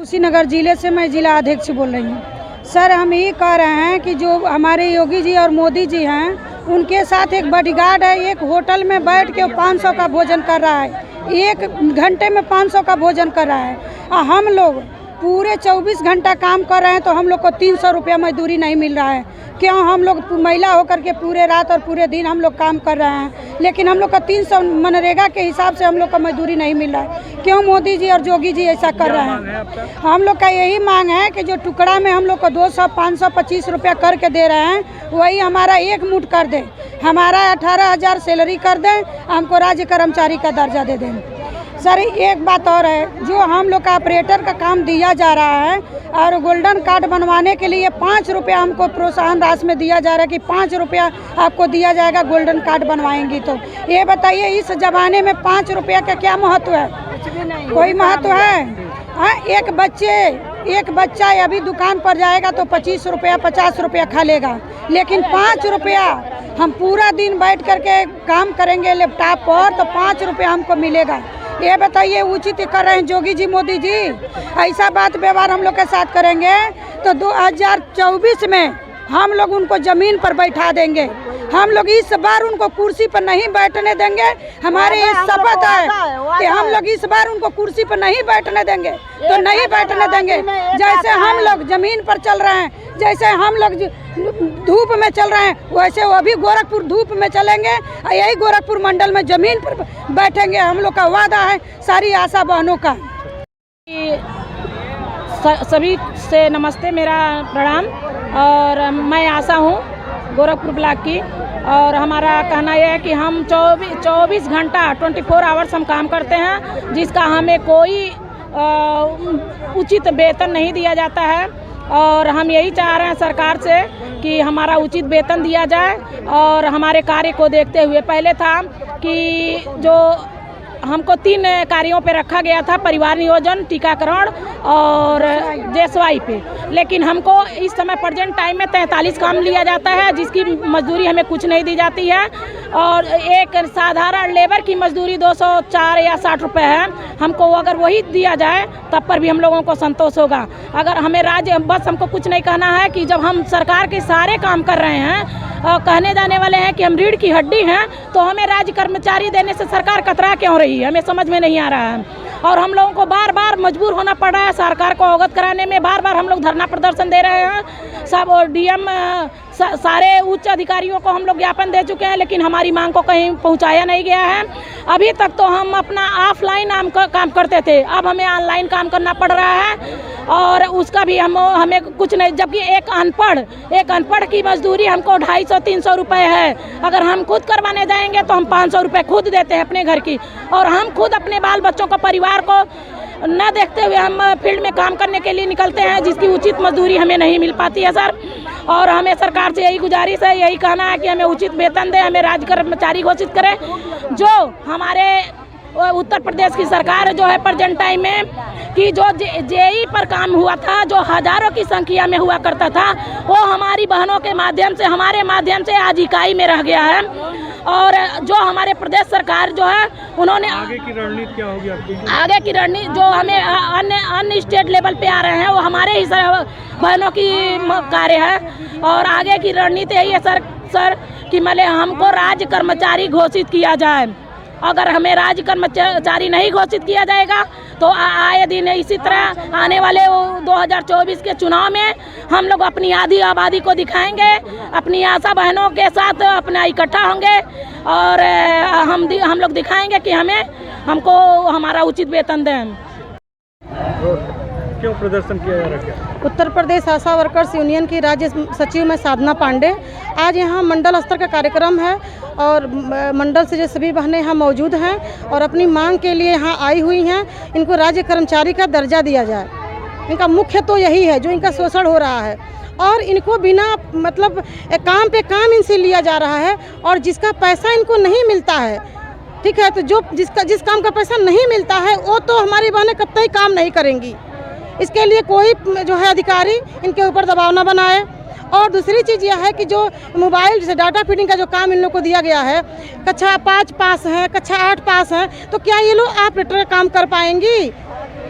कुशीनगर जिले से मैं जिला अध्यक्ष बोल रही हूँ। सर, हम ये कह रहे हैं कि जो हमारे योगी जी और मोदी जी हैं, उनके साथ एक बॉडीगार्ड है, एक होटल में बैठ के 500 का भोजन कर रहा है, 1 घंटे में 500 का भोजन कर रहा है। और हम लोग पूरे 24 घंटा काम कर रहे हैं तो हम लोग को 300 रुपया मजदूरी नहीं मिल रहा है। क्यों? हम लोग महिला होकर के पूरे रात और पूरे दिन हम लोग काम कर रहे हैं, लेकिन हम लोग का 300 मनरेगा के हिसाब से हम लोग का मजदूरी नहीं मिल रहा है। क्यों मोदी जी और योगी जी ऐसा कर रहे हैं? हम लोग का यही मांग है कि जो टुकड़ा में हम लोग को 200, 500, 25 रुपया करके दे रहे हैं, वही हमारा 1 मुठ कर दें, हमारा 18,000 सैलरी कर दें, हमको राज्य कर्मचारी का दर्जा दे दें। सर, एक बात और है, जो हम लोग का ऑपरेटर का काम दिया जा रहा है और गोल्डन कार्ड बनवाने के लिए 5 रुपया हमको प्रोत्साहन राशि में दिया जा रहा है कि 5 रुपया आपको दिया जाएगा गोल्डन कार्ड बनवाएंगी। तो ये बताइए, इस ज़माने में 5 रुपया का क्या महत्व है? कोई महत्व है? हाँ, एक बच्चा अभी दुकान पर जाएगा तो 25 रुपया 50 रुपया खा लेगा, लेकिन 5 रुपया हम पूरा दिन बैठ करके काम करेंगे लैपटॉप पर तो 5 रुपया हमको मिलेगा। ये बताइए, उचित कर रहे हैं योगी जी मोदी जी? ऐसा बात व्यवहार हम लोग के साथ करेंगे तो 2024 में हम लोग उनको ज़मीन पर बैठा देंगे। हम लोग इस बार उनको कुर्सी पर नहीं बैठने देंगे। हमारे ये शपथ है कि हम लोग इस बार उनको कुर्सी पर नहीं बैठने देंगे, तो नहीं बैठने देंगे। जैसे हम लोग ज़मीन पर चल रहे हैं, जैसे हम लोग धूप में चल रहे हैं, वैसे वो भी गोरखपुर धूप में चलेंगे और यही गोरखपुर मंडल में ज़मीन पर बैठेंगे। हम लोग का वादा है सारी आशा बहनों का। सभी से नमस्ते, मेरा प्रणाम। और मैं आशा हूँ गोरखपुर ब्लॉक की, और हमारा कहना यह है कि हम 24 घंटा 24 आवर्स हम काम करते हैं, जिसका हमें कोई उचित वेतन नहीं दिया जाता है। और हम यही चाह रहे हैं सरकार से कि हमारा उचित वेतन दिया जाए। और हमारे कार्य को देखते हुए, पहले था कि जो हमको 3 कार्यों पे रखा गया था, परिवार नियोजन, टीकाकरण और जेएसवाई पे, लेकिन हमको इस समय प्रेजेंट टाइम में 43 काम लिया जाता है, जिसकी मजदूरी हमें कुछ नहीं दी जाती है। और एक साधारण लेबर की मजदूरी 204 या 60 रुपये है। हमको अगर वही दिया जाए तब पर भी हम लोगों को संतोष होगा। अगर हमें राज्य, बस हमको कुछ नहीं कहना है कि जब हम सरकार के सारे काम कर रहे हैं, कहने जाने वाले हैं कि हम रीढ़ की हड्डी हैं, तो हमें राज्य कर्मचारी देने से सरकार कतरा क्यों रही है, हमें समझ में नहीं आ रहा है। और हम लोगों को बार बार मजबूर होना पड़ रहा है सरकार को अवगत कराने में। बार बार हम लोग धरना प्रदर्शन दे रहे हैं, सब डीएम सारे उच्च अधिकारियों को हम लोग ज्ञापन दे चुके हैं, लेकिन हमारी मांग को कहीं पहुंचाया नहीं गया है। अभी तक तो हम अपना ऑफलाइन काम करते थे, अब हमें ऑनलाइन काम करना पड़ रहा है, और उसका भी हमें कुछ नहीं। जबकि एक अनपढ़ की मजदूरी हमको 250-300 रुपये है। अगर हम खुद करवाने जाएंगे तो हम 500 रुपये खुद देते हैं अपने घर की, और हम खुद अपने बाल बच्चों को, परिवार को न देखते हुए हम फील्ड में काम करने के लिए निकलते हैं, जिसकी उचित मजदूरी हमें नहीं मिल पाती है सर। और हमें सरकार से यही गुजारिश है, यही कहना है कि हमें उचित वेतन दें, हमें राज्य कर्मचारी घोषित करें। जो हमारे उत्तर प्रदेश की सरकार जो है प्रेजेंट टाइम में, कि जो जेई पर काम हुआ था, जो हजारों की संख्या में हुआ करता था, वो हमारी बहनों के माध्यम से, हमारे माध्यम से आज इकाई में रह गया है। और जो हमारे प्रदेश सरकार जो है, उन्होंने आगे की रणनीति क्या होगी आपकी? आगे की रणनीति जो हमें अन्य स्टेट लेवल पे आ रहे हैं, वो हमारे ही बहनों की कार्य है। और आगे की रणनीति यही है सर कि मतलब हमको राज्य कर्मचारी घोषित किया जाए। अगर हमें राज्य कर्मचारी नहीं घोषित किया जाएगा तो आए दिन इसी तरह आने वाले 2024 के चुनाव में हम लोग अपनी आधी आबादी को दिखाएंगे, अपनी आशा बहनों के साथ अपना इकट्ठा होंगे, और हम लोग दिखाएंगे कि हमको हमारा उचित वेतन दें। क्यों प्रदर्शन किया जा रहा है? उत्तर प्रदेश आशा वर्कर्स यूनियन की राज्य सचिव मैं साधना पांडे। आज यहाँ मंडल स्तर का कार्यक्रम है, और मंडल से जो सभी बहनें यहाँ मौजूद हैं और अपनी मांग के लिए यहाँ आई हुई हैं। इनको राज्य कर्मचारी का दर्जा दिया जाए। इनका मुख्य तो यही है, जो इनका शोषण हो रहा है, और इनको बिना मतलब काम पे काम इनसे लिया जा रहा है, और जिसका पैसा इनको नहीं मिलता है, ठीक है, तो जिस काम का पैसा नहीं मिलता है, वो तो हमारी बहनें कतई काम नहीं करेंगी। इसके लिए कोई जो है अधिकारी इनके ऊपर दबाव न बनाए। और दूसरी चीज़ यह है कि जो मोबाइल जैसे डाटा फीडिंग का जो काम इन लोग को दिया गया है, कक्षा 5 पास हैं, कक्षा 8 पास हैं, तो क्या ये लोग ऑपरेटर का काम कर पाएंगी?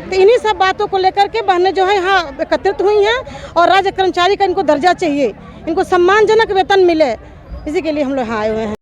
तो इन्हीं सब बातों को लेकर के बहनें जो है यहाँ एकत्रित हुई हैं और राज्य कर्मचारी का इनको दर्जा चाहिए, इनको सम्मानजनक वेतन मिले, इसी के लिए हम लोग यहाँ आए हुए हैं।